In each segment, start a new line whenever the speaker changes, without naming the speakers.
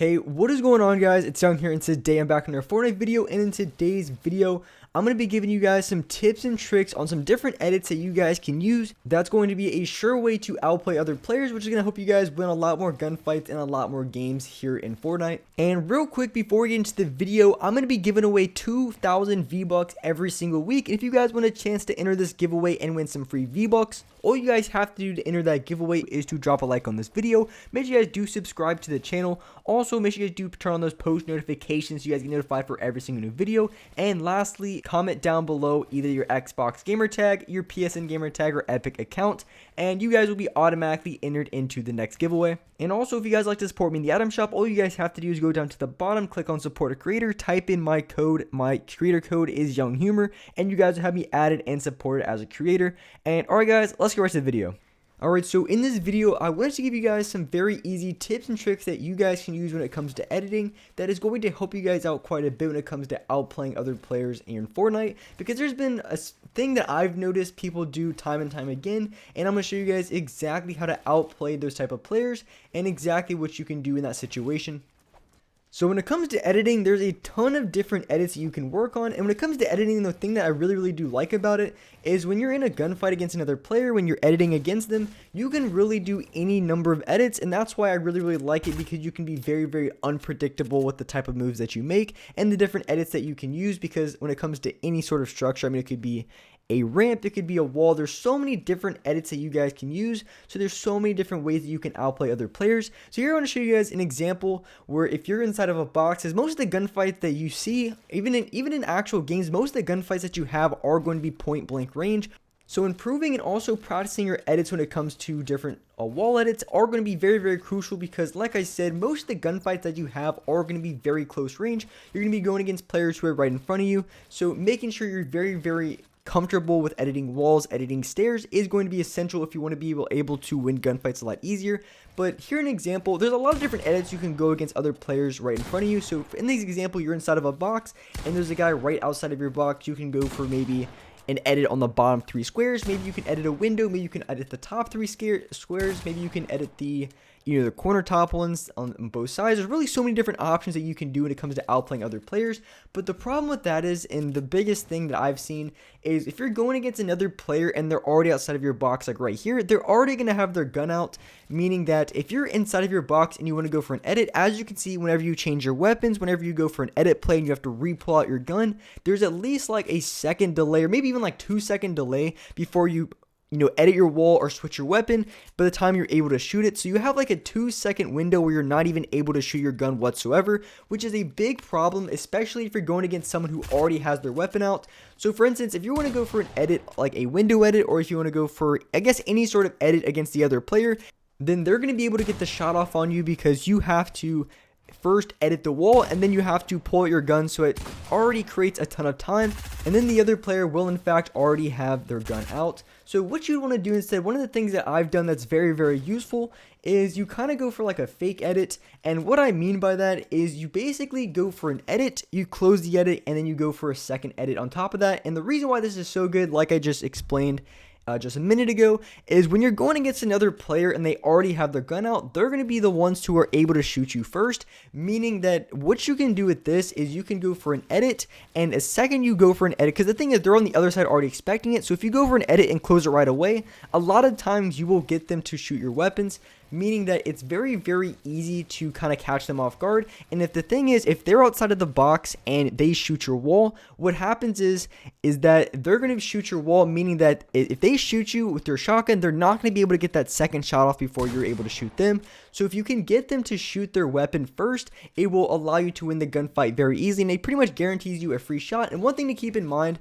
Hey, what is going on, guys? It's Young here, and today I'm back on another Fortnite video, and in today's video, I'm going to be giving you guys some tips and tricks on some different edits that you guys can use. That's going to be a sure way to outplay other players, which is going to help you guys win a lot more gunfights and a lot more games here in Fortnite. And real quick, before we get into the video, I'm going to be giving away 2,000 V-Bucks every single week. And if you guys want a chance to enter this giveaway and win some free V-Bucks, all you guys have to do to enter that giveaway is to drop a like on this video. Make sure you guys do subscribe to the channel. Also, make sure you guys do turn on those post notifications so you guys get notified for every single new video. And lastly, comment down below either your Xbox gamer tag, your PSN gamer tag, or Epic account, and you guys will be automatically entered into the next giveaway. And also, if you guys like to support me in the item shop, all you guys have to do is go down to the bottom, click on support a creator, type in my code. My creator code is Young Humor, and you guys will have me added and supported as a creator. And alright guys, let's get right to the video. Alright, so in this video, I wanted to give you guys some very easy tips and tricks that you guys can use when it comes to editing that is going to help you guys out quite a bit when it comes to outplaying other players in Fortnite, because there's been a thing that I've noticed people do time and time again, and I'm going to show you guys exactly how to outplay those type of players and exactly what you can do in that situation. So when it comes to editing, there's a ton of different edits that you can work on, and when it comes to editing, the thing that I really do like about it is when you're in a gunfight against another player, when you're editing against them, you can really do any number of edits, and that's why I really like it, because you can be very unpredictable with the type of moves that you make and the different edits that you can use. Because when it comes to any sort of structure, I mean, it could be a ramp, it could be a wall, there's so many different edits that you guys can use, so there's so many different ways that you can outplay other players. So here I want to show you guys an example where if you're inside of a box, as most of the gunfights that you see, even in actual games, most of the gunfights that you have are going to be point blank range. So improving and also practicing your edits when it comes to different wall edits are going to be very crucial, because like I said, most of the gunfights that you have are going to be very close range. You're going to be going against players who are right in front of you, so making sure you're very comfortable with editing walls, editing stairs is going to be essential if you want to be able to win gunfights a lot easier. But here an example, there's a lot of different edits you can go against other players right in front of you. So in this example, you're inside of a box and there's a guy right outside of your box. You can go for maybe an edit on the bottom 3 squares. Maybe you can edit a window, maybe you can edit the top 3 squares, maybe you can edit the the corner top ones on both sides. There's really so many different options that you can do when it comes to outplaying other players. But the problem with that is, and the biggest thing that I've seen is, if you're going against another player and they're already outside of your box, like right here, they're already going to have their gun out, meaning that if you're inside of your box and you want to go for an edit, as you can see, whenever you change your weapons, whenever you go for an edit play and you have to re-pull out your gun, there's at least like a second delay, or maybe even like 2-second delay before you edit your wall or switch your weapon by the time you're able to shoot it. So you have like a 2-second window where you're not even able to shoot your gun whatsoever, which is a big problem, especially if you're going against someone who already has their weapon out. So for instance, if you want to go for an edit, like a window edit, or if you want to go for, I guess, any sort of edit against the other player, then they're going to be able to get the shot off on you, because you have to first edit the wall and then you have to pull out your gun, so it already creates a ton of time, and then the other player will in fact already have their gun out. So what you want to do instead, one of the things that I've done that's very useful, is you kind of go for like a fake edit. And what I mean by that is you basically go for an edit, you close the edit, and then you go for a second edit on top of that. And the reason why this is so good, like I just explained just a minute ago, is when you're going against another player and they already have their gun out, they're going to be the ones who are able to shoot you first, meaning that what you can do with this is you can go for an edit, and a second you go for an edit, because the thing is, they're on the other side already expecting it. So if you go for an edit and close it right away, a lot of times you will get them to shoot your weapons, meaning that it's very easy to kind of catch them off guard. And if the thing is, if they're outside of the box and they shoot your wall, what happens is that they're going to shoot your wall, meaning that if they shoot you with their shotgun, they're not going to be able to get that second shot off before you're able to shoot them. So if you can get them to shoot their weapon first, it will allow you to win the gunfight very easily, and it pretty much guarantees you a free shot. And one thing to keep in mind,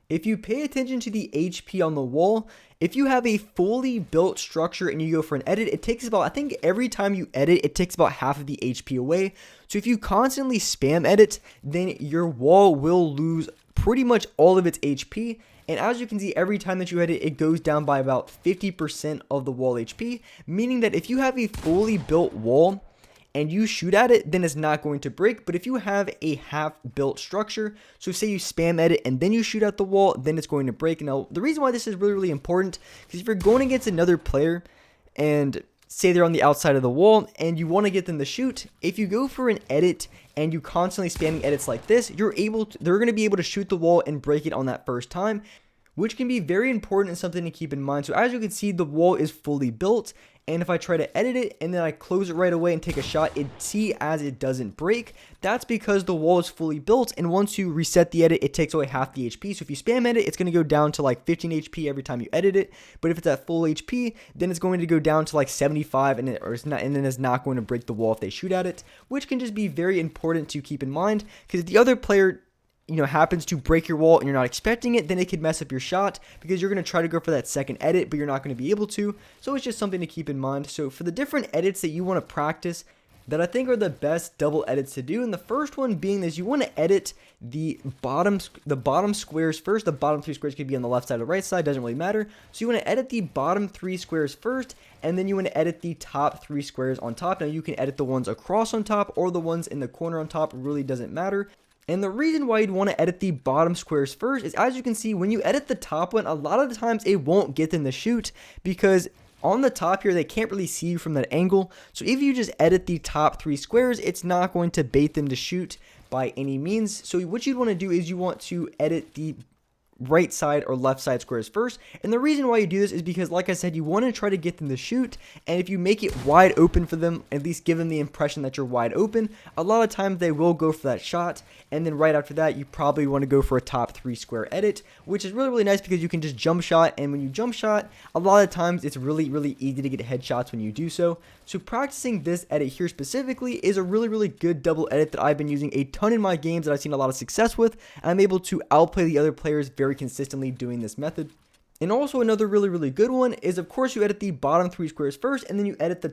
if you pay attention to the HP on the wall, if you have a fully built structure and you go for an edit, it takes about, I think every time you edit, it takes about half of the HP away. So if you constantly spam edit, then your wall will lose pretty much all of its HP. And as you can see, every time that you edit, it goes down by about 50% of the wall HP, meaning that if you have a fully built wall and you shoot at it, then it's not going to break. But if you have a half-built structure, so say you spam edit and then you shoot at the wall, then it's going to break. Now, the reason why this is really important, because if you're going against another player and say they're on the outside of the wall and you want to get them to shoot, if you go for an edit and you constantly spamming edits like this, they're going to be able to shoot the wall and break it on that first time, which can be very important and something to keep in mind. So as you can see, the wall is fully built, and if I try to edit it and then I close it right away and take a shot, it doesn't break. That's because the wall is fully built, and once you reset the edit, it takes away half the HP. So if you spam edit, it's going to go down to like 15 HP every time you edit it. But if it's at full HP, then it's going to go down to like 75, and then it's not going to break the wall if they shoot at it, which can just be very important to keep in mind, because if the other player happens to break your wall and you're not expecting it, then it could mess up your shot, because you're going to try to go for that second edit, but you're not going to be able to. So it's just something to keep in mind. So for the different edits that you want to practice that I think are the best double edits to do, and the first one being this, you want to edit the bottom squares first. The bottom 3 squares could be on the left side or right side, doesn't really matter. So you want to edit the bottom 3 squares first, and then you want to edit the top 3 squares on top. Now you can edit the ones across on top or the ones in the corner on top, it really doesn't matter. And the reason why you'd want to edit the bottom squares first is, as you can see, when you edit the top one, a lot of the times it won't get them to shoot, because on the top here, they can't really see you from that angle. So if you just edit the top 3 squares, it's not going to bait them to shoot by any means. So what you'd want to do is you want to edit the right side or left side squares first. And the reason why you do this is because, like I said, you want to try to get them to shoot, and if you make it wide open for them, at least give them the impression that you're wide open, a lot of times they will go for that shot. And then right after that, you probably want to go for a top 3 square edit, which is really nice because you can just jump shot, and when you jump shot, a lot of times it's really easy to get headshots when you do so. So practicing this edit here specifically is a really good double edit that I've been using a ton in my games that I've seen a lot of success with, and I'm able to outplay the other players very consistently doing this method. And also another really good one is, of course, you edit the bottom 3 squares first, and then you edit the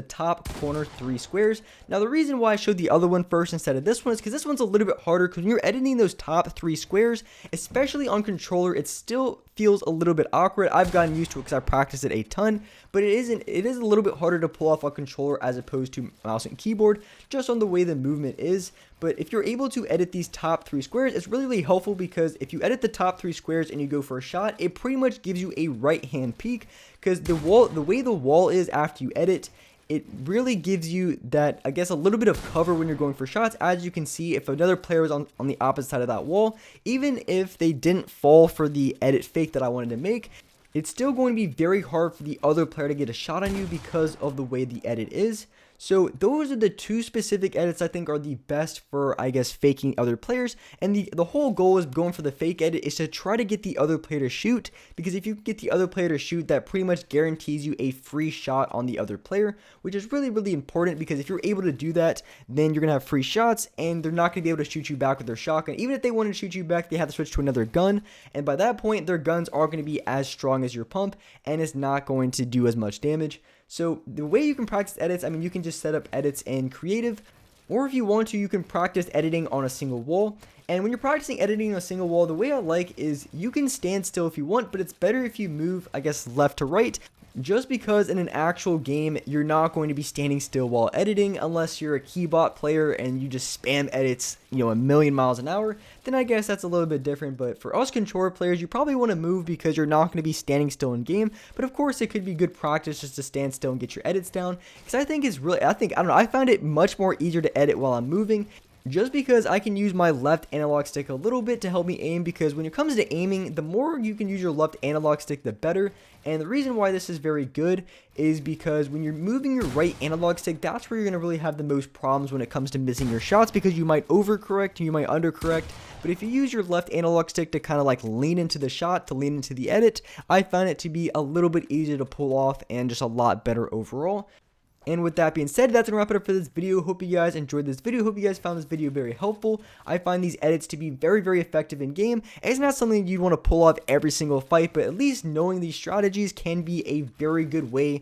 top corner 3 squares. Now the reason why I showed the other one first instead of this one is because this one's a little bit harder, because when you're editing those top 3 squares, especially on controller, it still feels a little bit awkward. I've gotten used to it because I practiced it a ton, but it is a little bit harder to pull off a controller as opposed to mouse and keyboard, just on the way the movement is. But if you're able to edit these top 3 squares, it's really helpful, because if you edit the top 3 squares and you go for a shot, it pretty much gives you a right hand peek, because the way the wall is after you edit, it really gives you that, I guess, a little bit of cover when you're going for shots. As you can see, if another player was on the opposite side of that wall, even if they didn't fall for the edit fake that I wanted to make, it's still going to be very hard for the other player to get a shot on you because of the way the edit is. So those are the 2 specific edits I think are the best for, I guess, faking other players. And the whole goal is going for the fake edit is to try to get the other player to shoot, because if you get the other player to shoot, that pretty much guarantees you a free shot on the other player, which is really important, because if you're able to do that, then you're going to have free shots, and they're not going to be able to shoot you back with their shotgun. Even if they want to shoot you back, they have to switch to another gun, and by that point, their guns are going to be as strong as your pump, and it's not going to do as much damage. So the way you can practice edits, I mean, you can just set up edits in creative, or if you want to, you can practice editing on a single wall. And when you're practicing editing on a single wall, the way I like is you can stand still if you want, but it's better if you move, I guess, left to right, just because in an actual game, you're not going to be standing still while editing unless you're a keybot player and you just spam edits, a million miles an hour. Then I guess that's a little bit different. But for us controller players, you probably want to move because you're not going to be standing still in game. But of course, it could be good practice just to stand still and get your edits down, because I don't know, I found it much more easier to edit while I'm moving, just because I can use my left analog stick a little bit to help me aim, because when it comes to aiming, the more you can use your left analog stick, the better. And the reason why this is very good is because when you're moving your right analog stick, that's where you're going to really have the most problems when it comes to missing your shots, because you might overcorrect and you might undercorrect. But if you use your left analog stick to kind of like lean into the shot, to lean into the edit, I found it to be a little bit easier to pull off and just a lot better overall. And with that being said, that's going to wrap it up for this video. Hope you guys enjoyed this video. Hope you guys found this video very helpful. I find these edits to be very effective in game. It's not something you want to pull off every single fight, but at least knowing these strategies can be a very good way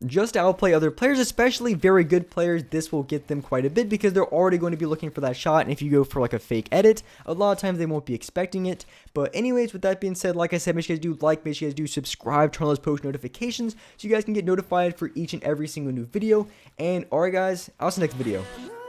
just to outplay other players, especially very good players. This will get them quite a bit because they're already going to be looking for that shot, and if you go for like a fake edit, a lot of times they won't be expecting it. But anyways, with that being said, like I said, make sure you guys do like, make sure you guys do subscribe, turn on those post notifications so you guys can get notified for each and every single new video. And alright guys, I'll see you next video.